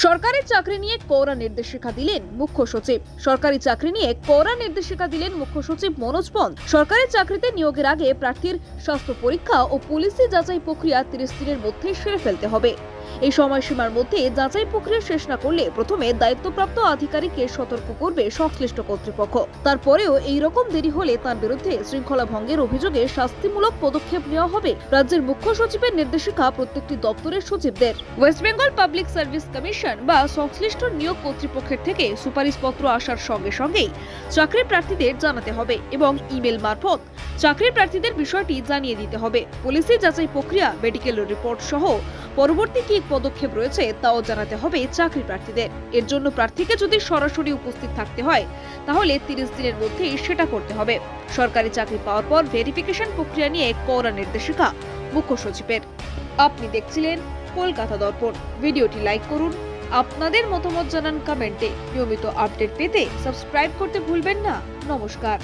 সরকারি চাকরি নিয়ে কড়া নির্দেশিকা দিলেন মুখ্য সচিব। সরকারি চাকরি নিয়ে কড়া নির্দেশিকা দিলেন মুখ্য সচিব মনোজ পন্ত। সরকারি চাকরিতে নিয়োগের আগে প্রার্থীর স্বাস্থ্য পরীক্ষা ও পুলিশি যাচাই প্রক্রিয়া 30 দিনের মধ্যে সেরে ফেলতে হবে। এই সময়সীমার মধ্যে যাচাই প্রক্রিয়া শেষ না করলে প্রথমে দায়িত্বপ্রাপ্ত আধিকারিককে সতর্ক করবে সংশ্লিষ্ট কর্তৃপক্ষ। তারপরেও এই রকম দেরি হলে তার বিরুদ্ধে শৃঙ্খলা ভঙ্গের অভিযোগে শাস্তিমূলক পদক্ষেপ নেওয়া হবে। রাজ্যের মুখ্য সচিবের নির্দেশিকা প্রত্যেকটি দপ্তরের সচিবদের। West Bengal public service commission বা সংশ্লিষ্ট নিয়োগ কর্তৃপক্ষের থেকে সুপারিশপত্র আসার সঙ্গে সঙ্গেই চাকরি প্রার্থীদের জানাতে হবে এবং ইমেল মারফত চাকরি প্রার্থীদের বিষয়টি জানিয়ে দিতে হবে। পুলিশি যাচাই প্রক্রিয়া, মেডিকেল রিপোর্ট সহ পরবর্তী কি পদক্ষেপ রয়েছে তাও জানাতে হবে চাকরি প্রার্থীদের। এর জন্য প্রার্থীকে যদি সরাসরি উপস্থিত থাকতে হয় তাহলে 30 দিনের মধ্যেই সেটা করতে হবে। সরকারি চাকরি পাওয়ার পর ভেরিফিকেশন প্রক্রিয়া নিয়ে কড়া নির্দেশিকা মুখ্য সচিবের। আপনি দেখছিলেন কলকাতা দর্পণ। ভিডিওটি লাইক করুন, আপনাদের মতামত জানান কমেন্টে। নিয়মিত আপডেট পেতে সাবস্ক্রাইব করতে ভুলবেন না। নমস্কার।